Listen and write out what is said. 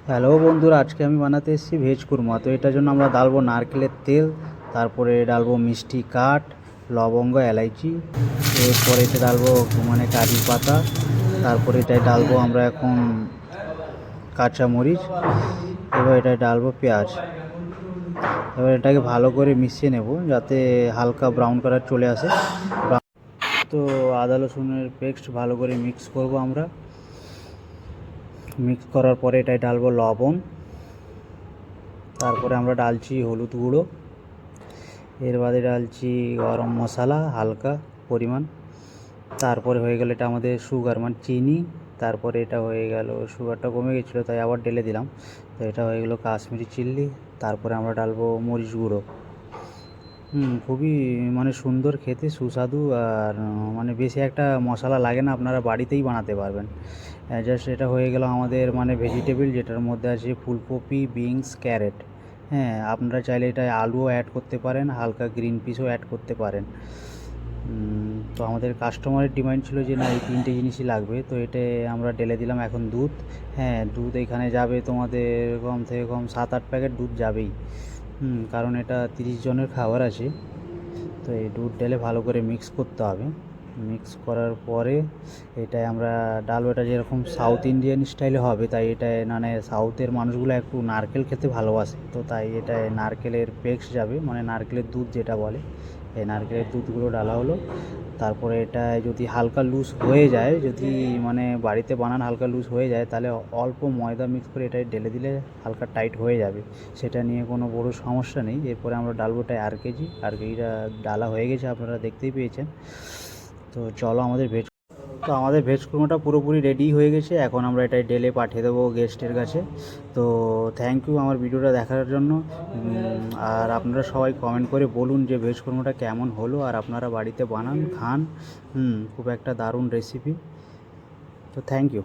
Hello বন্ধুরা, আজকে আমি বানাতে এসেছি ভেজ কুরমা। তো এটার জন্য আমরা ডালবো নারকেলের তেল, তারপরে ডালবো মিষ্টি কাঠ, লবঙ্গ, এলাইচি, এরপরে এটা ডালবো মানে কারি পাতা, তারপরে এটায় ডালবো আমরা এখন কাঁচা মরিচ, এবার এটায় ডালবো পেঁয়াজ। এবার এটাকে ভালো করে মিশিয়ে নেব যাতে হালকা ব্রাউন কালার চলে আসে। তো আদা রসুনের পেস্ট ভালো করে মিক্স করব আমরা। মিক্স করার পরে এটায় ডালবো লবণ, তারপরে আমরা ডালছি হলুদ গুঁড়ো, এর বাদে ডালছি গরম মশলা হালকা পরিমাণ, তারপরে হয়ে গেল এটা আমাদের সুগার মানে চিনি, তারপরে এটা হয়ে গেল সুগারটা কমে গেছিলো তাই আবার ঢেলে দিলাম। তো এটা হয়ে গেল কাশ্মীরি চিল্লি, তারপরে আমরা ডালবো মরিচ গুঁড়ো। খুবই মানে সুন্দর খেতে, সুস্বাদু, আর মানে বেশি একটা মশলা লাগে না, আপনারা বাড়িতেই বানাতে পারবেন। জাস্ট এটা হয়ে গেল আমাদের মানে ভেজিটেবল, যেটার মধ্যে আছে ফুলকপি, বিনস, ক্যারেট। হ্যাঁ, আপনারা চাইলে এটা আলুও অ্যাড করতে পারেন, হালকা গ্রিন পিসও অ্যাড করতে পারেন। তো আমাদের কাস্টমারের ডিমান্ড ছিল যে না এই তিনটে জিনিসই লাগবে, তো এটা আমরা ঢেলে দিলাম এখন দুধ। হ্যাঁ, দুধ এখানে যাবে তোমাদের কম থেকে কম 7-8 প্যাকেট দুধ যাবেই। কারণ এটা 30 জনের খাবার আছে। তো এই দুধ ঢেলে ভালো করে মিক্স করতে হবে। মিক্স করার পরে এটায় আমরা ডাল বাটা যেরকম সাউথ ইন্ডিয়ান স্টাইলে হবে, তাই এটায় মানে সাউথের মানুষগুলো একটু নারকেল খেতে ভালোবাসে, তো তাই এটায় নারকেলের পেস্ট যাবে, মানে নারকেলের দুধ যেটা বলে, এই নারকেলের দুধগুলো ডালা হলো। তারপরে এটায় যদি হালকা লুজ হয়ে যায়, যদি মানে বাড়িতে বানান হালকা লুজ হয়ে যায়, তাহলে অল্প ময়দা মিক্স করে এটায় ঢেলে দিলে হালকা টাইট হয়ে যাবে, সেটা নিয়ে কোনো বড় সমস্যা নেই। এরপরে আমরা ডালবোটায় আর কেজিটা ডালা হয়ে গেছে, আপনারা দেখতেই পেয়েছেন। তো চলো আমাদের ভেজ কুর্মাটা পুরোপুরি রেডি হয়ে গেছে, এখন আমরা এটাই ঢেলে পাঠিয়ে দেবো গেস্টের কাছে। তো থ্যাংক ইউ আমার ভিডিওটা দেখার জন্য। আর আপনারা সবাই কমেন্ট করে বলুন যে ভেজ কুর্মাটা কেমন হলো, আর আপনারা বাড়িতে বানান খান। খুব একটা দারুণ রেসিপি। তো থ্যাংক ইউ।